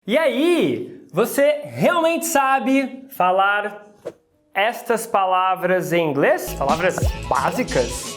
E aí, você realmente sabe falar estas palavras em inglês? Palavras básicas?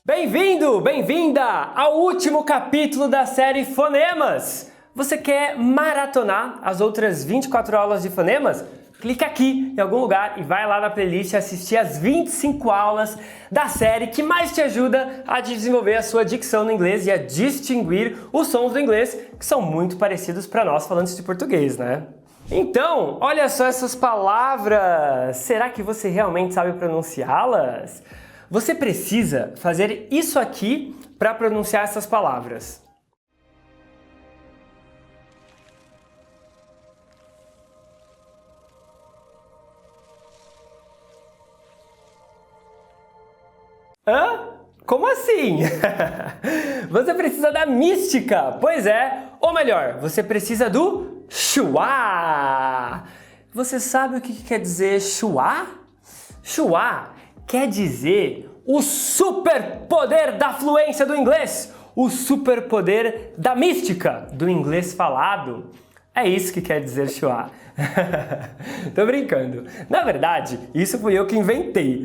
Bem-vindo, bem-vinda ao último capítulo da série Fonemas! Você quer maratonar as outras 24 aulas de fonemas? Clica aqui em algum lugar e vai lá na playlist assistir as 25 aulas da série que mais te ajuda a desenvolver a sua dicção no inglês e a distinguir os sons do inglês que são muito parecidos para nós falantes de português, né? Então, olha só essas palavras! Será que você realmente sabe pronunciá-las? Você precisa fazer isso aqui para pronunciar essas palavras. Hã? Como assim? Você precisa da mística, pois é. Ou melhor, você precisa do schwa. Você sabe o que quer dizer schwa? Schwa quer dizer o superpoder da fluência do inglês, o superpoder da mística do inglês falado. É isso que quer dizer schwa. Tô brincando. Na verdade, isso fui eu que inventei,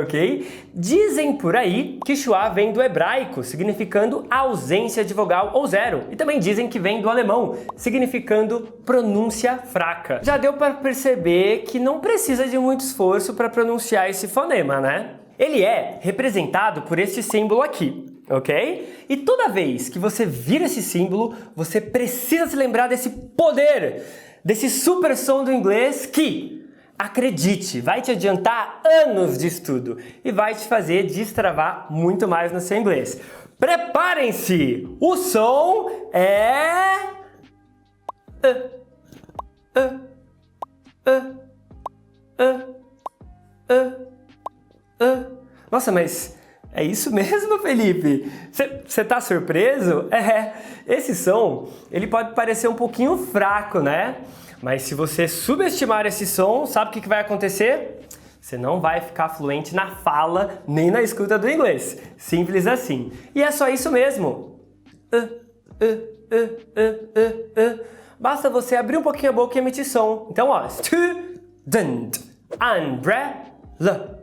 ok? Dizem por aí que schwa vem do hebraico, significando ausência de vogal ou zero. E também dizem que vem do alemão, significando pronúncia fraca. Já deu para perceber que não precisa de muito esforço para pronunciar esse fonema, né? Ele é representado por este símbolo aqui, ok? E toda vez que você vir esse símbolo, você precisa se lembrar desse poder, desse super som do inglês que, acredite, vai te adiantar anos de estudo e vai te fazer destravar muito mais no seu inglês. Preparem-se! O som é... Nossa, mas é isso mesmo, Felipe? Você tá surpreso? Esse som, ele pode parecer um pouquinho fraco, né? Mas se você subestimar esse som, sabe o que vai acontecer? Você não vai ficar fluente na fala nem na escuta do inglês. Simples assim. E é só isso mesmo. Basta você abrir um pouquinho a boca e emitir som. Então, ó. Student, umbrella,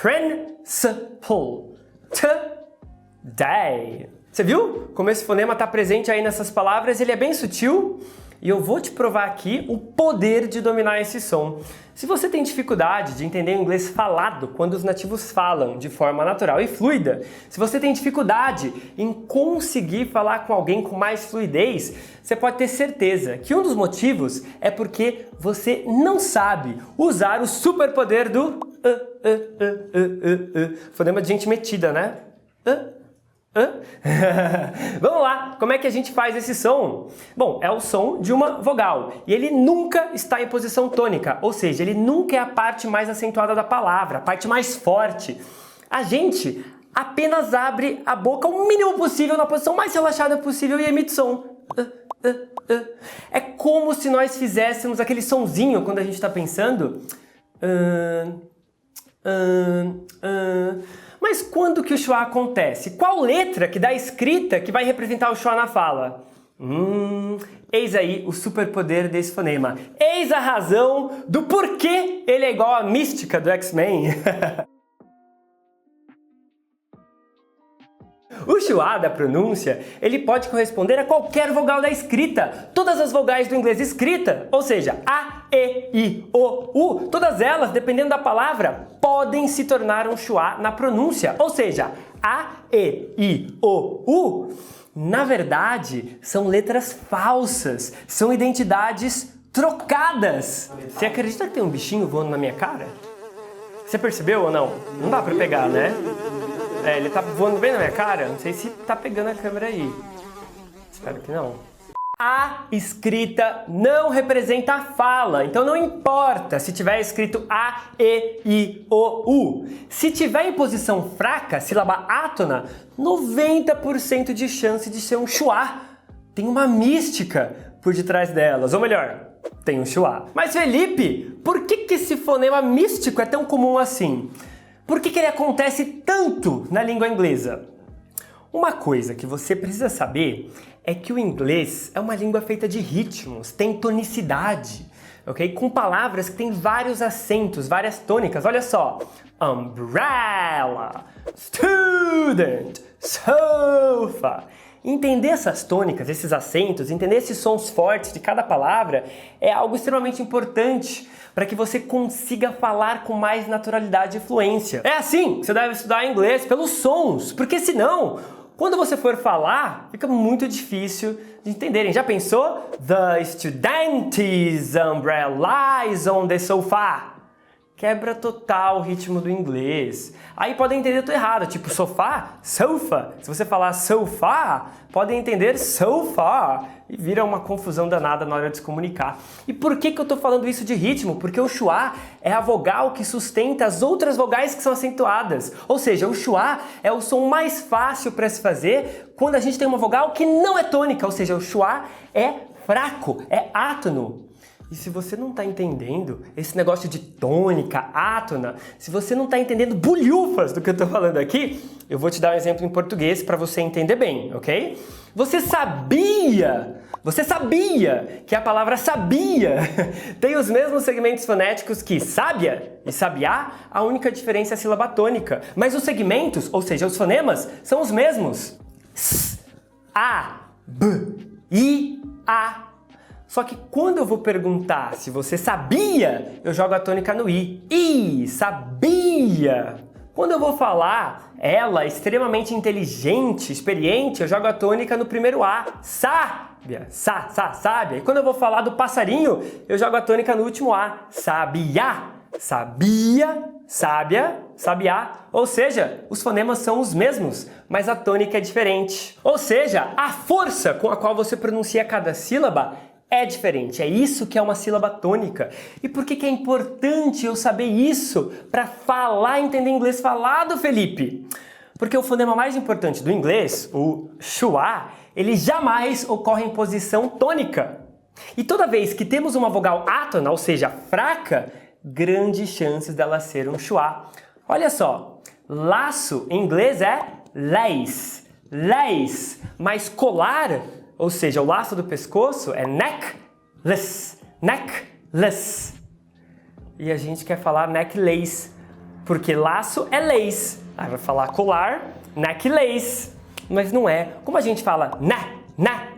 principal, today. Você viu como esse fonema está presente aí nessas palavras? Ele é bem sutil e eu vou te provar aqui o poder de dominar esse som. Se você tem dificuldade de entender o inglês falado quando os nativos falam de forma natural e fluida, se você tem dificuldade em conseguir falar com alguém com mais fluidez, você pode ter certeza que um dos motivos é porque você não sabe usar o superpoder do fonema de gente metida, né? Vamos lá, como é que a gente faz esse som? Bom, é o som de uma vogal e ele nunca está em posição tônica, ou seja, ele nunca é a parte mais acentuada da palavra, a parte mais forte. A gente apenas abre a boca o mínimo possível, na posição mais relaxada possível e emite som. É como se nós fizéssemos aquele sonzinho quando a gente está pensando. Mas quando que o schwa acontece? Qual letra que dá escrita que vai representar o schwa na fala? Eis aí o superpoder desse fonema. Eis a razão do porquê ele é igual à mística do X-Men. O schwa da pronúncia, ele pode corresponder a qualquer vogal da escrita. Todas as vogais do inglês escrita, ou seja, A, E, I, O, U, todas elas, dependendo da palavra, podem se tornar um schwa na pronúncia. Ou seja, A, E, I, O, U, na verdade, são letras falsas, são identidades trocadas. Você acredita que tem um bichinho voando na minha cara? Você percebeu ou não? Não dá pra pegar, né? Ele tá voando bem na minha cara. Não sei se tá pegando a câmera aí. Espero que não. A escrita não representa a fala, então não importa se tiver escrito A, E, I, O, U. Se tiver em posição fraca, sílaba átona, 90% de chance de ser um schwa. Tem uma mística por detrás delas, ou melhor, tem um schwa. Mas Felipe, por que esse fonema místico é tão comum assim? Por que ele acontece tanto na língua inglesa? Uma coisa que você precisa saber é que o inglês é uma língua feita de ritmos, tem tonicidade, ok? Com palavras que têm vários acentos, várias tônicas. Olha só, umbrella, student, sofa. Entender essas tônicas, esses acentos, entender esses sons fortes de cada palavra é algo extremamente importante para que você consiga falar com mais naturalidade e fluência. É assim que você deve estudar inglês, pelos sons, porque senão, quando você for falar, fica muito difícil de entenderem. Já pensou? The student's umbrella is on the sofa. Quebra total o ritmo do inglês. Aí podem entender tudo errado, tipo sofá, sofa. Se você falar sofá, podem entender so far. E vira uma confusão danada na hora de se comunicar. E por que eu tô falando isso de ritmo? Porque o schwa é a vogal que sustenta as outras vogais que são acentuadas. Ou seja, o schwa é o som mais fácil para se fazer quando a gente tem uma vogal que não é tônica. Ou seja, o schwa é fraco, é átono. E se você não está entendendo esse negócio de tônica, átona, se você não está entendendo bulhufas do que eu estou falando aqui, eu vou te dar um exemplo em português para você entender bem, ok? Você sabia que a palavra sabia tem os mesmos segmentos fonéticos que sábia e sabiá? A única diferença é a sílaba tônica. Mas os segmentos, ou seja, os fonemas, são os mesmos. S, A, B, I, A. Só que quando eu vou perguntar se você sabia, eu jogo a tônica no I. I, sabia. Quando eu vou falar ela extremamente inteligente, experiente, eu jogo a tônica no primeiro A. Sábia, sábia. E quando eu vou falar do passarinho, eu jogo a tônica no último A. Sabia, sabia, sábia, sabiá. Ou seja, os fonemas são os mesmos, mas a tônica é diferente. Ou seja, a força com a qual você pronuncia cada sílaba é diferente, é isso que é uma sílaba tônica. E por que é importante eu saber isso para falar e entender inglês falado, Felipe? Porque o fonema mais importante do inglês, o schwa, ele jamais ocorre em posição tônica. E toda vez que temos uma vogal átona, ou seja, fraca, grandes chances dela ser um schwa. Olha só, laço em inglês é lace, lace, mas colar, ou seja, o laço do pescoço é necklace, necklace. E a gente quer falar necklace, porque laço é lace. Aí vai falar colar, necklace. Mas não é. Como a gente fala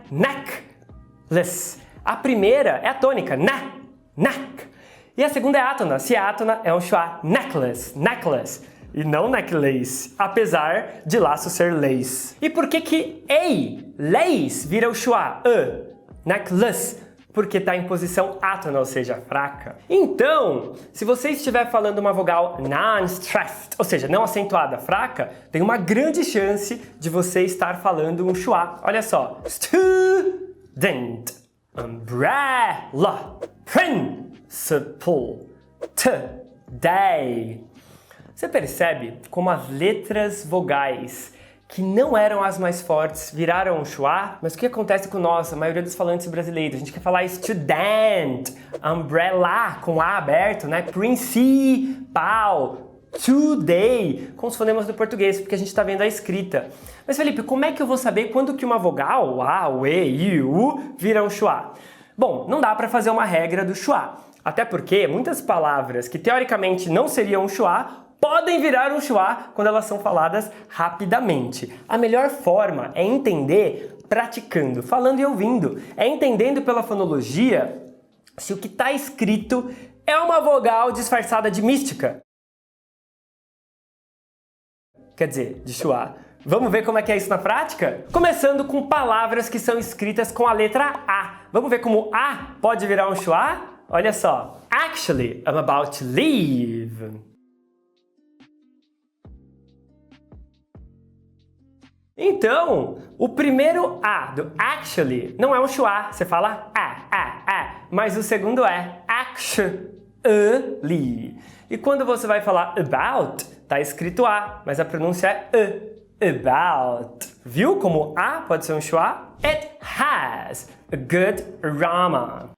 necklace? A primeira é a tônica, neck. E a segunda é átona. Se é átona, é um schwa, necklace, necklace. E não necklace, apesar de laço ser lace. E por que lace vira o schwa, necklace? Porque está em posição átona, ou seja, fraca. Então, se você estiver falando uma vogal non-stressed, ou seja, não acentuada, fraca, tem uma grande chance de você estar falando um schwa. Olha só, student, umbrella, principal, today. Você percebe como as letras vogais que não eram as mais fortes viraram um schwa? Mas o que acontece com nós, a maioria dos falantes brasileiros? A gente quer falar student, umbrella com A aberto, né? Principal, today, com os fonemas do português, porque a gente está vendo a escrita. Mas Felipe, como é que eu vou saber quando que uma vogal, o A, o E, I, o U, vira um schwa? Bom, não dá para fazer uma regra do schwa. Até porque muitas palavras que teoricamente não seriam um schwa podem virar um schwa quando elas são faladas rapidamente. A melhor forma é entender praticando, falando e ouvindo. É entendendo pela fonologia se o que está escrito é uma vogal disfarçada de mística. Quer dizer, de schwa. Vamos ver como é que é isso na prática? Começando com palavras que são escritas com a letra A. Vamos ver como A pode virar um schwa? Olha só. Actually, I'm about to leave. Então, o primeiro A do actually não é um schwa, você fala mas o segundo é actually. E quando você vai falar about, tá escrito A, mas a pronúncia é about. Viu como A pode ser um schwa? It has a good aroma.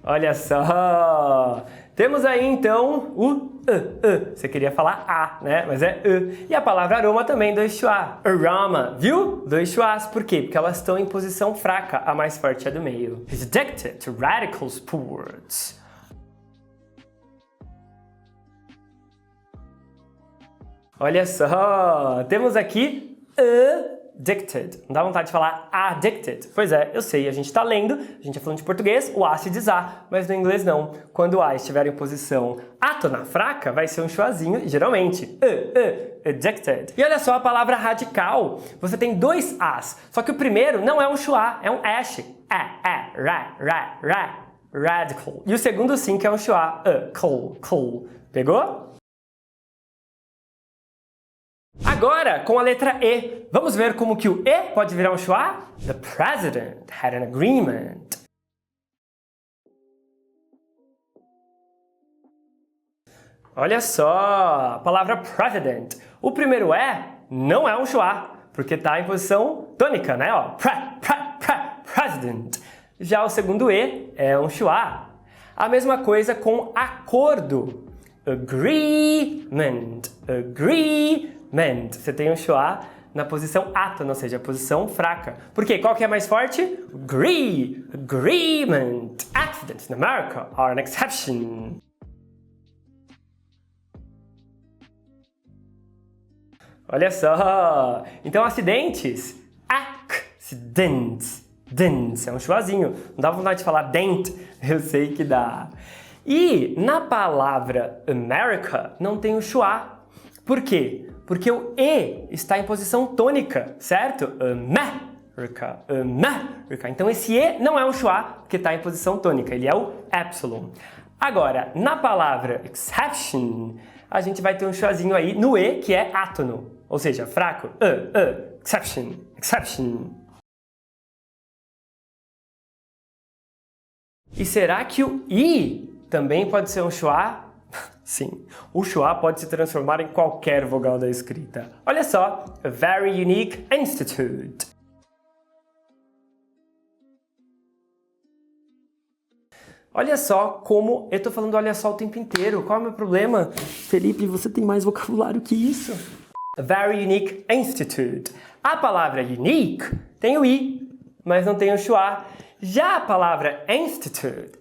Olha só! Temos aí então o Você queria falar A, né? Mas é E a palavra aroma também, dois schwa. Aroma, viu? Dois schwas. Por quê? Porque elas estão em posição fraca. A mais forte é do meio. He's addicted to radical sports. Olha só! Temos aqui addicted. Não dá vontade de falar addicted? Pois é, eu sei, a gente está lendo, a gente é falando de português, o A se diz A, mas no inglês não. Quando o A estiver em posição átona fraca, vai ser um schwazinho, geralmente. Addicted. E olha só a palavra radical. Você tem dois As, só que o primeiro não é um schwa, é um ash. Radical. E o segundo sim que é um schwa, cool. Pegou? Agora, com a letra E, vamos ver como que o E pode virar um schwa? The president had an agreement. Olha só, a palavra president. O primeiro E não é um schwa, porque está em posição tônica, né? Ó, president. Já o segundo E é um schwa. A mesma coisa com acordo. Agreement. Você tem um schwa na posição átona, ou seja, a posição fraca. Por quê? Qual que é mais forte? Agreement. Accidents in America are an exception. Olha só! Então, acidentes. Accidents. Dents. É um schwazinho. Não dá vontade de falar dent. Eu sei que dá. E na palavra America não tem o schwa. Por quê? Porque o E está em posição tônica, certo? America. Então esse E não é um schwa, porque está em posição tônica, ele é o epsilon. Agora, na palavra exception, a gente vai ter um schwazinho aí no E, que é átono, ou seja, fraco. Exception. E será que o I também pode ser um schwa? Sim, o schwa pode se transformar em qualquer vogal da escrita. Olha só, a very unique institute. Olha só como eu tô falando olha só o tempo inteiro. Qual é o meu problema? Felipe, você tem mais vocabulário que isso. A very unique institute. A palavra unique tem o I, mas não tem o schwa. Já a palavra institute,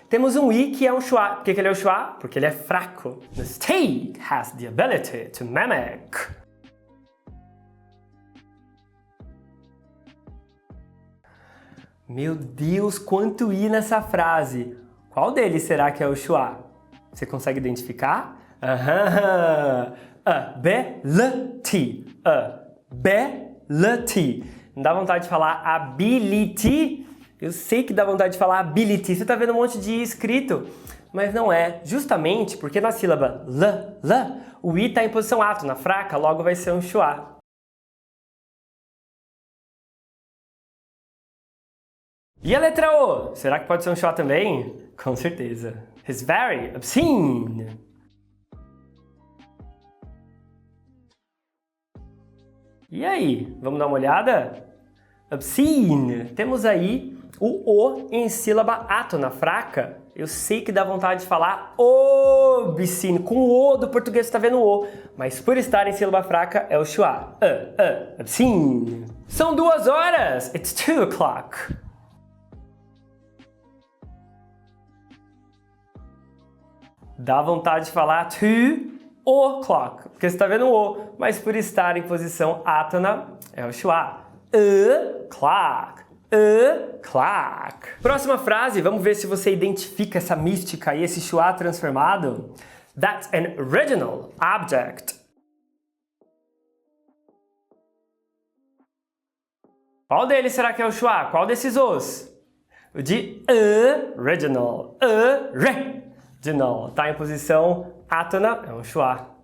temos um I que é um schwa. Por que ele é um schwa? Porque ele é fraco. The state has the ability to mimic. Meu Deus, quanto I nessa frase! Qual deles será que é o schwa? Você consegue identificar? Ability. Não dá vontade de falar ability? Eu sei que dá vontade de falar ability. Você tá vendo um monte de I escrito, mas não é. Justamente porque na sílaba l, o I está em posição átona, fraca, logo vai ser um schwa. E a letra O? Será que pode ser um schwa também? Com certeza. He's very obscene. E aí, vamos dar uma olhada? Obscene. Temos aí o O em sílaba átona, fraca. Eu sei que dá vontade de falar obscene. Com o O do português você está vendo o O. Mas por estar em sílaba fraca é o schwa. Obscene. São 2 horas. It's 2 o'clock. Dá vontade de falar 2 o'clock, porque você está vendo o O, mas por estar em posição átona é o schwa. Clock. Próxima frase, vamos ver se você identifica essa mística e esse schwa transformado. That's an original object. Qual deles será que é o schwa? Qual desses Os? O de original. Original. Está em posição átona, é um schwa.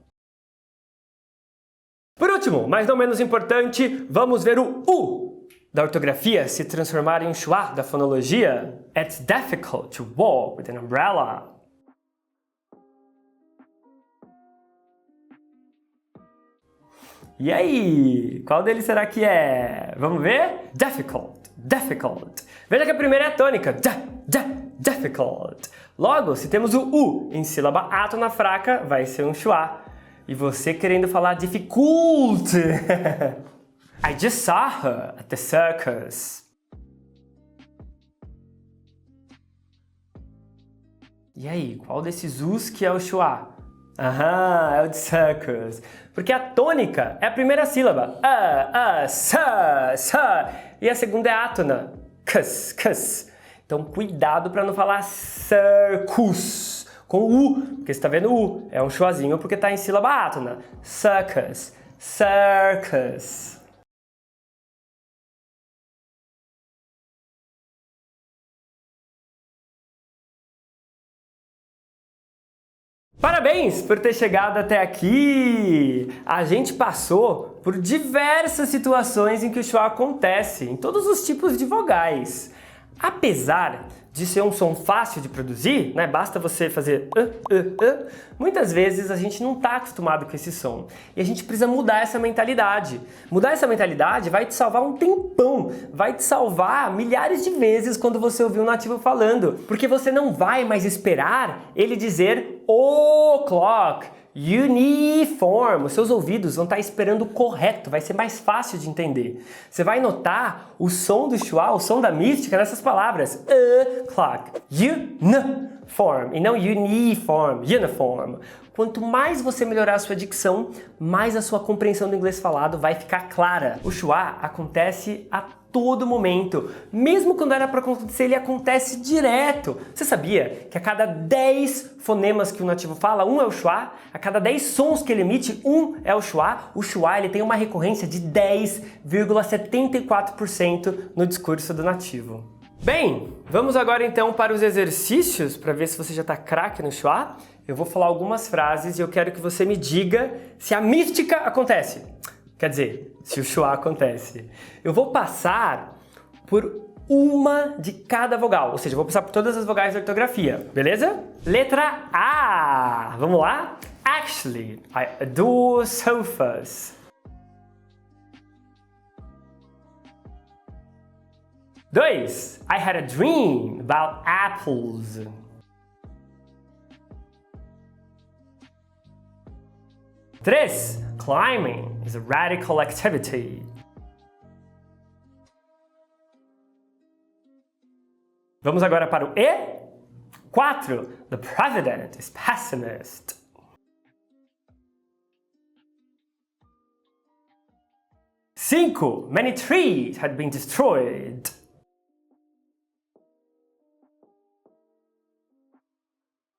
Por último, mas não menos importante, vamos ver o U da ortografia se transformar em um schwa da fonologia. It's difficult to walk with an umbrella. E aí? Qual deles será que é? Vamos ver? Difficult. Veja que a primeira é a tônica. difficult. Logo, se temos o U em sílaba átona fraca, vai ser um schwa. E você querendo falar difficult. I just saw her at the circus. E aí, qual desses U's que é o schwa? Aham, é o de circus. Porque a tônica é a primeira sílaba. Sa. E a segunda é átona. Cus. Então, cuidado para não falar circus com U, porque você está vendo U. É um schwazinho porque está em sílaba átona. Circus. Parabéns por ter chegado até aqui! A gente passou por diversas situações em que o schwa acontece, em todos os tipos de vogais. Apesar de ser um som fácil de produzir, né? Basta você fazer muitas vezes a gente não está acostumado com esse som. E a gente precisa mudar essa mentalidade. Mudar essa mentalidade vai te salvar um tempão, vai te salvar milhares de vezes quando você ouvir um nativo falando. Porque você não vai mais esperar ele dizer o'clock, uniform. Os seus ouvidos vão estar esperando o correto, vai ser mais fácil de entender. Você vai notar o som do schwa, o som da mística nessas palavras. O'clock, uniform, e não uniform. Quanto mais você melhorar a sua dicção, mais a sua compreensão do inglês falado vai ficar clara. O schwa acontece a todo momento. Mesmo quando era para acontecer, ele acontece direto. Você sabia que a cada 10 fonemas que o nativo fala, um é o schwa? A cada 10 sons que ele emite, um é o schwa? O schwa ele tem uma recorrência de 10,74% no discurso do nativo. Bem, vamos agora então para os exercícios para ver se você já está craque no schwa. Eu vou falar algumas frases e eu quero que você me diga se a mística acontece. Quer dizer, se o schwa acontece. Eu vou passar por uma de cada vogal, ou seja, eu vou passar por todas as vogais da ortografia, beleza? Letra A. Vamos lá? Actually, I adore sofas. 2. I had a dream about apples. 3. Climbing is a radical activity. 4. Vamos agora para o E. 4. The president is pessimist. 5. Many trees had been destroyed. 6.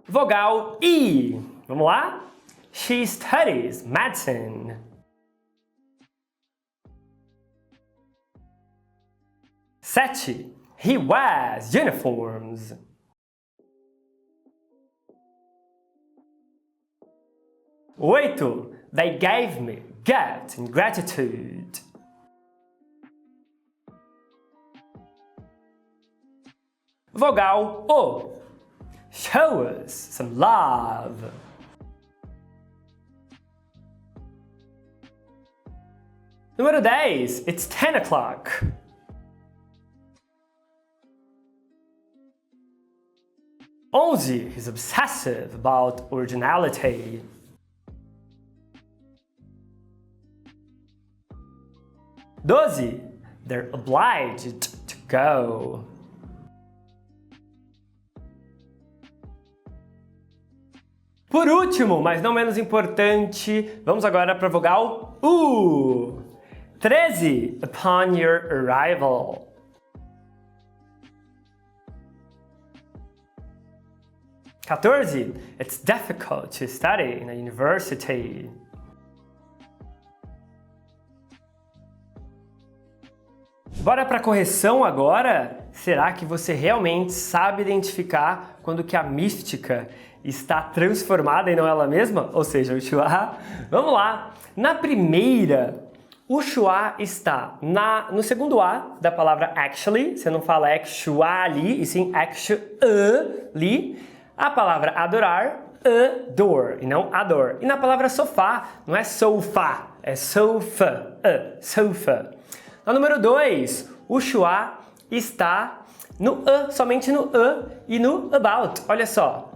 Vogal I. Vamos lá? She studies medicine. 7. He wears uniforms. 8. They gave me gifts in gratitude. 9. Vogal O. Show us some love. 10. It's 10 o'clock. 11. He's obsessive about originality. 12. They're obliged to go. Por último, mas não menos importante, vamos agora para a vogal U. 13. Upon your arrival. 14. It's difficult to study in a university. 15. Bora para a correção agora? Será que você realmente sabe identificar quando que a mística está transformada e não ela mesma? Ou seja, o schwa? Vamos lá! Na primeira, o schwa está no segundo A da palavra actually. Você não fala actually, e sim actually. A palavra adorar, adore, e não adore. E na palavra sofá, não é sofa, é sofa, sofa. No número 2, o schwa está no somente no e no about. Olha só,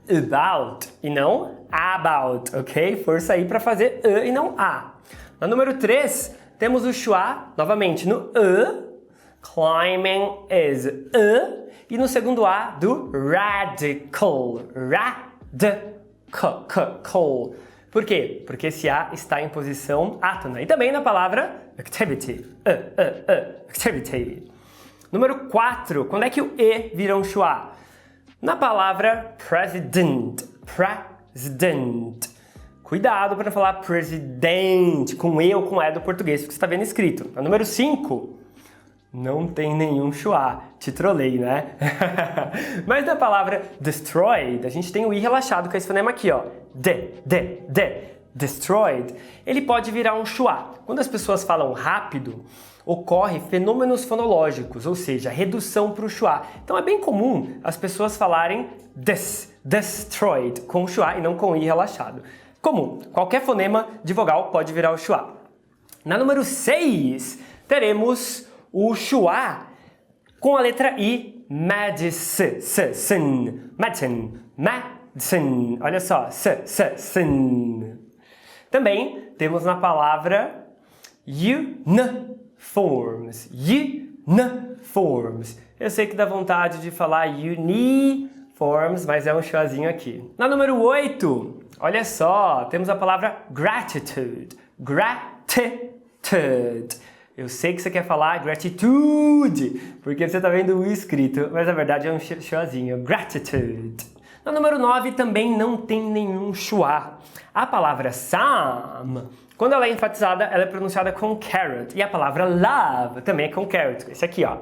about e não about, ok? Força aí para fazer e não a. Na número 3, temos o schwa, novamente no climbing is e no segundo a do radical, radical. Por quê? Porque esse a está em posição átona. E também na palavra activity, activity. Número 4, quando é que o e vira um schwa? Na palavra president, president. Cuidado para não falar president com e ou com e do português, que você está vendo escrito. A número 5, não tem nenhum schwa. Te trolei, né? Mas na palavra destroyed, a gente tem o i relaxado com esse fonema aqui, ó. Destroyed. Ele pode virar um schwa. Quando as pessoas falam rápido, ocorre fenômenos fonológicos, ou seja, redução para o schwa. Então é bem comum as pessoas falarem destroyed com o schwa e não com o i relaxado. Comum, qualquer fonema de vogal pode virar o schwa. Na número 6, teremos o schwa com a letra I, medicine. Olha só, sin. Também temos na palavra uniforms. Eu sei que dá vontade de falar uniforms, mas é um schwazinho aqui. Na número 8, olha só, temos a palavra gratitude. Eu sei que você quer falar gratitude, porque você está vendo o escrito, mas na verdade é um schwazinho, gratitude. Na número 9 também não tem nenhum schwa. A palavra some, quando ela é enfatizada, ela é pronunciada com carrot. E a palavra love também é com carrot. Esse aqui, ó,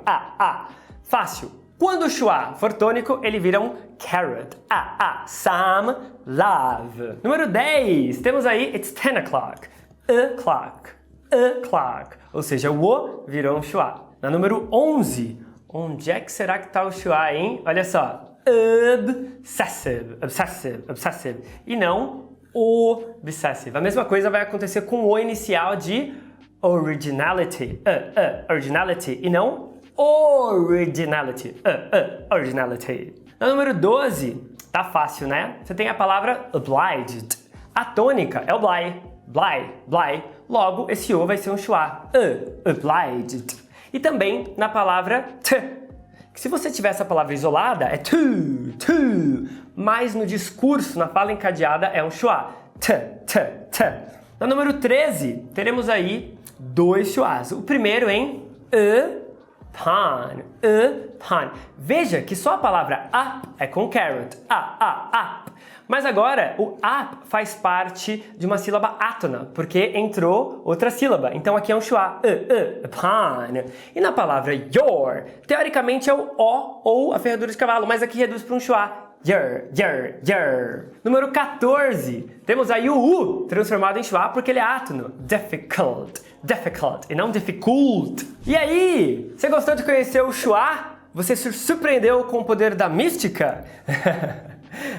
fácil. Quando o schwa for tônico, ele vira um carrot. Some, love. Número 10, temos aí it's 10 o'clock. O'clock. Ou seja, o o virou um schwa. Na número 11, onde é que será que está o schwa, hein? Olha só. Obsessive. E não obsessive. A mesma coisa vai acontecer com o inicial de originality. Originality. E não originality. Originality. Na número 12, tá fácil, né? Você tem a palavra obliged. A tônica é o bly. Logo, esse o vai ser um schwa. Obliged. E também na palavra que se você tiver essa palavra isolada, é to. Mas no discurso, na fala encadeada, é um schwa. Na número 13, teremos aí dois schwas. O primeiro em upon. Veja que só a palavra up é com carrot. Up. Mas agora, o up faz parte de uma sílaba átona, porque entrou outra sílaba. Então aqui é um schwa, upon. E na palavra your, teoricamente é o o ou a ferradura de cavalo, mas aqui reduz para um schwa. Your. Número 14, temos aí o u transformado em schwa porque ele é átono. Difficult, e não difficult. E aí, você gostou de conhecer o schwa? Você se surpreendeu com o poder da mística?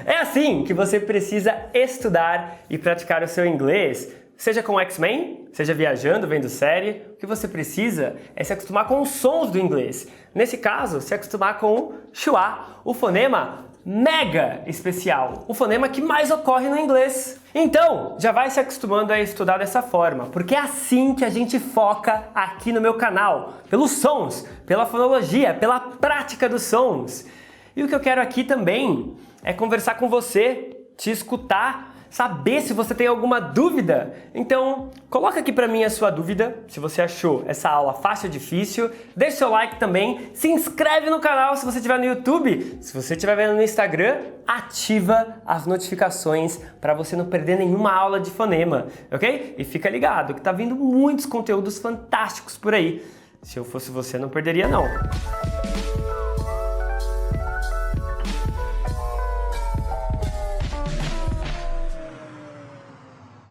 É assim que você precisa estudar e praticar o seu inglês, seja com X-Men, seja viajando, vendo série. O que você precisa é se acostumar com os sons do inglês. Nesse caso, se acostumar com o schwa, o fonema mega especial, o fonema que mais ocorre no inglês. Então, já vai se acostumando a estudar dessa forma, porque é assim que a gente foca aqui no meu canal, pelos sons, pela fonologia, pela prática dos sons. E o que eu quero aqui também é conversar com você, te escutar, saber se você tem alguma dúvida. Então, coloca aqui pra mim a sua dúvida, se você achou essa aula fácil ou difícil. Deixa seu like também, se inscreve no canal se você estiver no YouTube. Se você estiver vendo no Instagram, ativa as notificações para você não perder nenhuma aula de fonema, ok? E fica ligado que tá vindo muitos conteúdos fantásticos por aí. Se eu fosse você, não perderia não.